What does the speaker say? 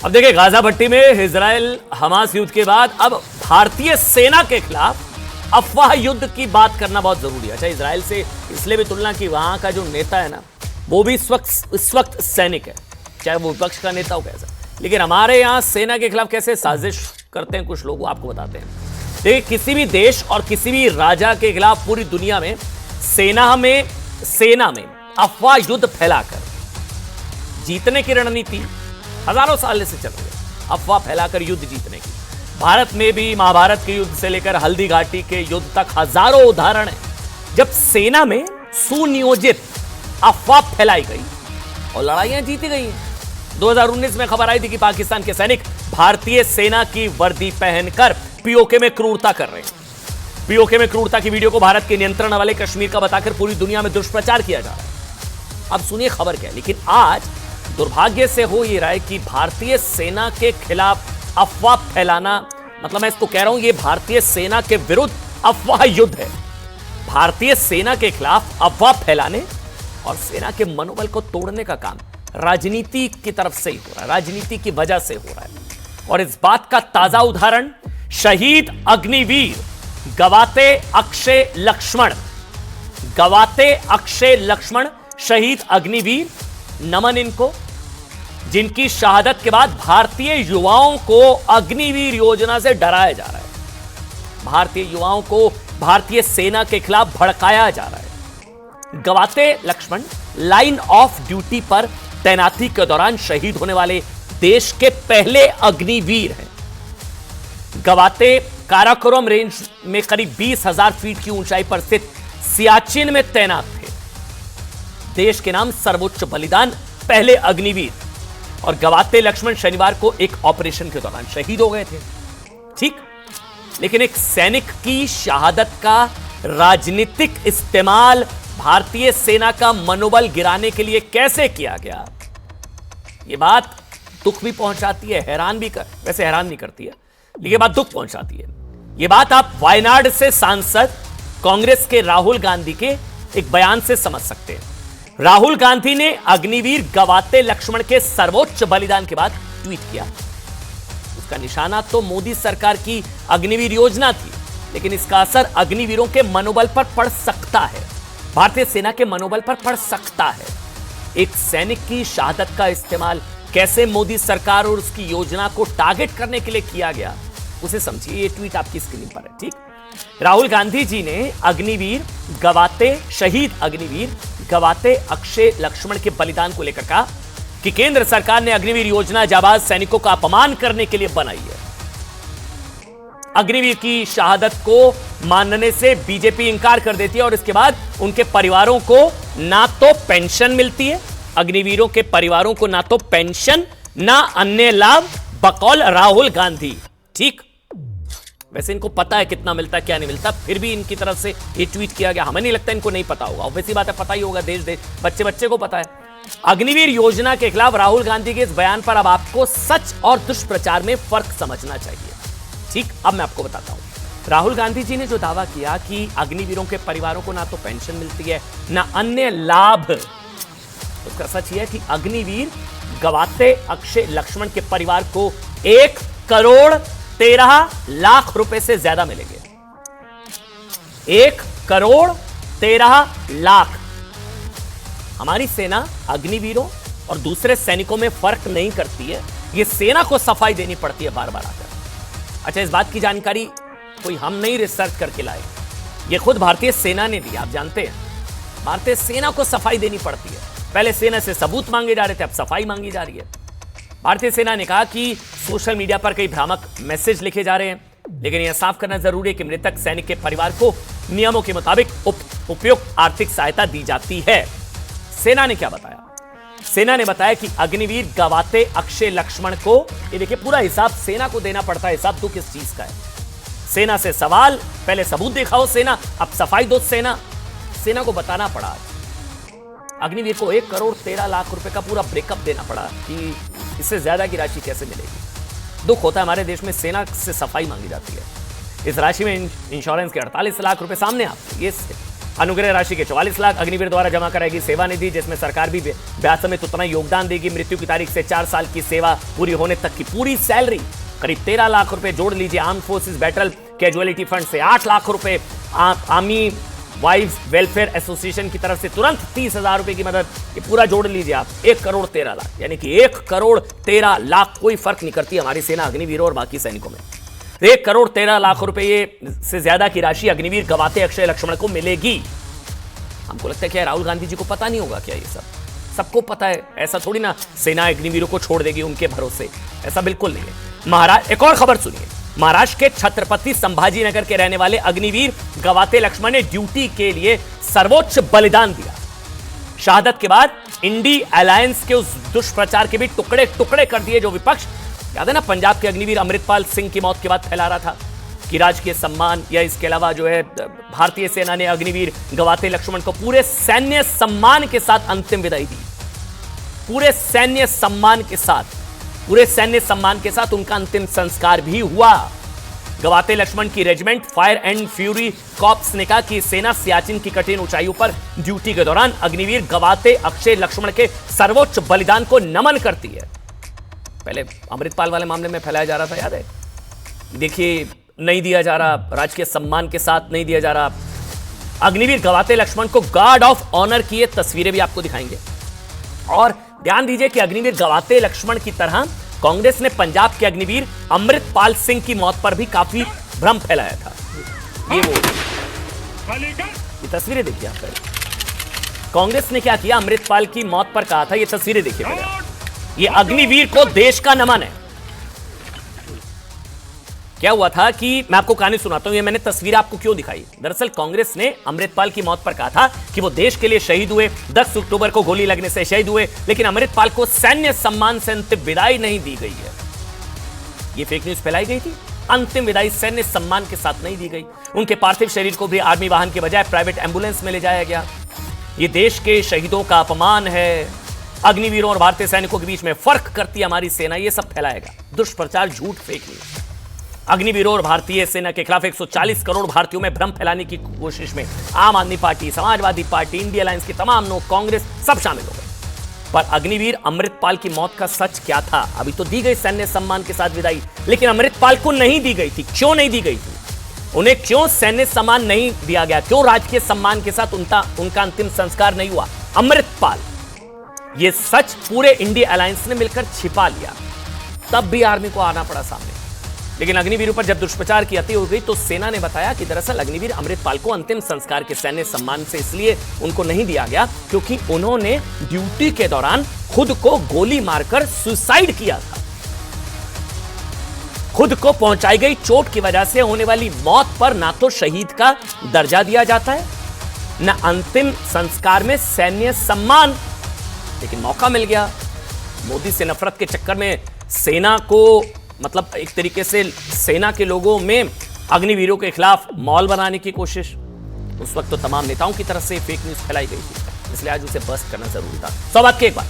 अब देखिए, गाजा भट्टी में इजराइल हमास युद्ध के बाद अब भारतीय सेना के खिलाफ अफवाह युद्ध की बात करना बहुत जरूरी है। अच्छा, इजराइल से इसलिए भी तुलना की वहां का जो नेता है ना, वो भी इस वक्त सैनिक है, चाहे वो विपक्ष का नेता हो कैसा। लेकिन हमारे यहां सेना के खिलाफ कैसे साजिश करते हैं कुछ लोग, वो आपको बताते हैं। देखिए, किसी भी देश और किसी भी राजा के खिलाफ पूरी दुनिया में सेना में अफवाह युद्ध फैलाकर जीतने की रणनीति हजारों साल से चल रही है। अफवाह फैलाकर युद्ध जीतने की भारत में भी महाभारत के युद्ध से लेकर हल्दी घाटी के युद्ध तक हजारों उदाहरण हैं जब सेना में सुनियोजित अफवाह फैलाई गई और लड़ाइयां जीती गई हैं। 2019 में खबर आई थी कि पाकिस्तान के सैनिक भारतीय सेना की वर्दी पहनकर पीओके में क्रूरता कर रहे हैं। पीओके में क्रूरता की वीडियो को भारत के नियंत्रण वाले कश्मीर का बताकर पूरी दुनिया में दुष्प्रचार किया जा रहा है। अब सुनिए खबर क्या है। लेकिन आज दुर्भाग्य से हो ये रहा है कि भारतीय सेना के खिलाफ अफवाह फैलाना, मतलब मैं इसको कह रहा हूं, ये भारतीय सेना के विरुद्ध अफवाह युद्ध है। भारतीय सेना के खिलाफ अफवाह फैलाने और सेना के मनोबल को तोड़ने का काम राजनीति की तरफ से ही हो रहा है, राजनीति की वजह से हो रहा है। और इस बात का ताजा उदाहरण शहीद अग्निवीर गवाते अक्षय लक्ष्मण शहीद अग्निवीर, नमन इनको, जिनकी शहादत के बाद भारतीय युवाओं को अग्निवीर योजना से डराया जा रहा है। भारतीय युवाओं को भारतीय सेना के खिलाफ भड़काया जा रहा है। गवाते लक्ष्मण लाइन ऑफ ड्यूटी पर तैनाती के दौरान शहीद होने वाले देश के पहले अग्निवीर हैं। गवाते काराकोरम रेंज में करीब 20,000 फीट की ऊंचाई पर स्थित सियाचिन में तैनात थे। देश के नाम सर्वोच्च बलिदान, पहले अग्निवीर। और गवाते लक्ष्मण शनिवार को एक ऑपरेशन के दौरान शहीद हो गए थे। ठीक, लेकिन एक सैनिक की शहादत का राजनीतिक इस्तेमाल भारतीय सेना का मनोबल गिराने के लिए कैसे किया गया, यह बात दुख भी पहुंचाती है, हैरान नहीं करती है, लेकिन बात दुख पहुंचाती है। यह बात आप वायनाड से सांसद कांग्रेस के राहुल गांधी के एक बयान से समझ सकते हैं। राहुल गांधी ने अग्निवीर गवाते लक्ष्मण के सर्वोच्च बलिदान के बाद ट्वीट किया। उसका निशाना तो मोदी सरकार की अग्निवीर योजना थी, लेकिन इसका असर अग्निवीरों के मनोबल पर पड़ सकता है, भारतीय सेना के मनोबल पर पड़ सकता है। एक सैनिक की शहादत का इस्तेमाल कैसे मोदी सरकार और उसकी योजना को टारगेट करने के लिए किया गया, उसे समझिए। ये ट्वीट आपकी स्क्रीन पर है। ठीक, राहुल गांधी जी ने शहीद अग्निवीर गवाते अक्षय लक्ष्मण के बलिदान को लेकर कहा कि केंद्र सरकार ने अग्निवीर योजना जाबाज सैनिकों का अपमान करने के लिए बनाई है। अग्निवीर की शहादत को मानने से बीजेपी इंकार कर देती है और इसके बाद उनके परिवारों को ना तो पेंशन मिलती है, अग्निवीरों के परिवारों को ना तो पेंशन ना अन्य लाभ, बकौल राहुल गांधी। ठीक, वैसे इनको पता है कितना मिलता है क्या नहीं मिलता, फिर भी इनकी तरफ से ये ट्वीट किया गया। हमें नहीं लगता इनको नहीं पता होगा, वैसी बात है, पता ही होगा, देश बच्चे को पता है। अग्निवीर योजना के खिलाफ राहुल गांधी के इस बयान पर अब आपको सच और दुष्प्रचार में फर्क समझना चाहिए। ठीक, अब मैं आपको बताता हूं। राहुल गांधी जी ने जो दावा किया कि अग्निवीरों के परिवारों को ना तो पेंशन मिलती है ना अन्य लाभ, उसका सच यह है कि अग्निवीर गवाते अक्षय लक्ष्मण के परिवार को 1,13,00,000 रुपए से ज्यादा मिलेंगे। 1,13,00,000। हमारी सेना अग्निवीरों और दूसरे सैनिकों में फर्क नहीं करती है, यह सेना को सफाई देनी पड़ती है बार बार आकर। अच्छा, इस बात की जानकारी कोई हम नहीं रिसर्च करके लाए, यह खुद भारतीय सेना ने दी। आप जानते हैं भारतीय सेना को सफाई देनी पड़ती है। पहले सेना से सबूत मांगे जा रहे थे, अब सफाई मांगी जा रही है। भारतीय सेना ने कहा कि सोशल मीडिया पर कई भ्रामक मैसेज लिखे जा रहे हैं, लेकिन यह साफ करना जरूरी है कि मृतक सैनिक के परिवार को नियमों के मुताबिक उपयुक्त आर्थिक सहायता दी जाती है। सेना ने क्या बताया? सेना ने बताया कि अग्निवीर गवाते अक्षय लक्ष्मण को, ये देखिए पूरा हिसाब सेना को देना पड़ता है। हिसाब दुख किस चीज का है? सेना से सवाल, पहले सबूत दिखाओ सेना, अब सफाई दो सेना को बताना पड़ा। अग्निवीर को 1,13,00,000 रुपए का पूरा ब्रेकअप देना पड़ा कि इससे ज्यादा की राशि कैसे मिलेगी। दुख होता है हमारे देश में सेना से सफाई मांगी जाती है। इस राशि में इंश्योरेंस के 48 लाख रुपए सामने आते हैं। अनुग्रह राशि के 44 लाख। अग्निवीर द्वारा जमा कराएगी सेवा निधि, जिसमें सरकार भी ब्याज समेत उतना योगदान देगी। मृत्यु की तारीख से 4 साल की सेवा पूरी होने तक की पूरी सैलरी करीब 13 लाख रुपए जोड़ लीजिए। Arm forces battle casualty fund से 8 लाख रुपए। आर्मी वाइव्स वेलफेयर एसोसिएशन की तरफ से तुरंत 30,000 रुपए की मदद। ये पूरा जोड़ लीजिए आप, 1 करोड़ 13 लाख, यानी कि 1 करोड़ 13 लाख। कोई फर्क नहीं करती हमारी सेना अग्निवीरों और बाकी सैनिकों में। 1 करोड़ 13 लाख रुपए से ज्यादा की राशि अग्निवीर गवाते अक्षय लक्ष्मण को मिलेगी। हमको लगता है क्या राहुल गांधी जी को पता नहीं होगा क्या? ये सबको पता है। ऐसा थोड़ी ना सेना अग्निवीरों को छोड़ देगी उनके भरोसे, ऐसा बिल्कुल नहीं है। एक और खबर सुनिए। महाराष्ट्र के छत्रपति संभाजीनगर के रहने वाले अग्निवीर गवाते लक्ष्मण ने ड्यूटी के लिए सर्वोच्च बलिदान दिया। शहादत के बाद इंडी अलायंस के उस दुष्प्रचार के भी टुकड़े टुकड़े कर दिए जो विपक्ष, याद है ना, पंजाब के अग्निवीर अमृतपाल सिंह की मौत के बाद फैला रहा था कि राजकीय सम्मान या इसके अलावा जो है भारतीय सेना ने अग्निवीर गवाते लक्ष्मण को पूरे सैन्य सम्मान के साथ अंतिम विदाई दी। पूरे सैन्य सम्मान के साथ उनका अंतिम संस्कार भी हुआ। गवाते लक्ष्मण की regiment fire and fury corps ने कहा कि सेना सियाचिन की कठिन ऊंचाइयों पर ड्यूटी के दौरान अग्निवीर गवाते अक्षय लक्ष्मण के सर्वोच्च बलिदान को नमन करती है। पहले अमृतपाल वाले मामले में फैलाया जा रहा था, याद है? देखिए, नहीं दिया जा रहा, राजकीय सम्मान के साथ नहीं दिया जा रहा। अग्निवीर गवाते लक्ष्मण को गार्ड ऑफ ऑनर की ये तस्वीरें भी आपको दिखाएंगे। और ध्यान दीजिए कि अग्निवीर गवाते लक्ष्मण की तरह कांग्रेस ने पंजाब के अग्निवीर अमृतपाल सिंह की मौत पर भी काफी भ्रम फैलाया था। ये तस्वीरें देखिए आप पहले। कांग्रेस ने क्या किया? अमृतपाल की मौत पर कहा था, ये तस्वीरें देखिए पहले। ये अग्निवीर को देश का नमन है। क्या हुआ था कि मैं आपको कहानी सुनाता हूं, ये मैंने तस्वीर आपको क्यों दिखाई। दरअसल कांग्रेस ने अमृतपाल की मौत पर कहा था कि वो देश के लिए शहीद हुए, 10 अक्टूबर को गोली लगने से शहीद हुए, लेकिन अमृतपाल को सैन्य सम्मान से अंतिम विदाई नहीं दी गई है। ये फेक न्यूज फैलाई गई थी। अंतिम विदाई सैन्य सम्मान के साथ नहीं दी गई। उनके पार्थिव शरीर को भी आर्मी वाहन के बजाय प्राइवेट एम्बुलेंस में ले जाया गया। ये देश के शहीदों का अपमान है। अग्निवीरों और भारतीय सैनिकों के बीच में फर्क करती है हमारी सेना, ये सब फैलाएगा दुष्प्रचार, झूठ, फेक न्यूज। अग्निवीरों और भारतीय सेना के खिलाफ 140 करोड़ भारतीयों में भ्रम फैलाने की कोशिश में आम आदमी party, Samajwadi party, India alliance के तमाम लोग, कांग्रेस, सब शामिल हो गए। पर अग्निवीर अमृतपाल की मौत का सच क्या था? अभी तो दी गई सैन्य सम्मान के साथ विदाई, लेकिन अमृतपाल को नहीं दी गई थी। क्यों नहीं दी गई थी? उन्हें क्यों सैन्य सम्मान नहीं दिया गया? क्यों राजकीय सम्मान के साथ उनका अंतिम संस्कार नहीं हुआ? अमृतपाल, यह सच पूरे इंडिया अलायंस ने मिलकर छिपा लिया, तब भी आर्मी को आना पड़ा सामने। लेकिन अग्निवीरों पर जब दुष्प्रचार की अति हो गई तो सेना ने बताया कि दरअसल अग्निवीर अमृतपाल को अंतिम संस्कार के सैन्य सम्मान से इसलिए उनको नहीं दिया गया क्योंकि उन्होंने ड्यूटी के दौरान खुद को गोली मारकर सुसाइड किया था। खुद को पहुंचाई गई चोट की वजह से होने वाली मौत पर ना तो शहीद का दर्जा दिया जाता है, न अंतिम संस्कार में सैन्य सम्मान। लेकिन मौका मिल गया। मोदी से नफरत के चक्कर में सेना को, मतलब एक तरीके से सेना के लोगों में अग्निवीरों के खिलाफ मॉल बनाने की कोशिश। उस वक्त तो तमाम नेताओं की तरफ से फेक न्यूज फैलाई गई थी, इसलिए आज उसे बस्ट करना जरूरी था। सौ बात की एक बात,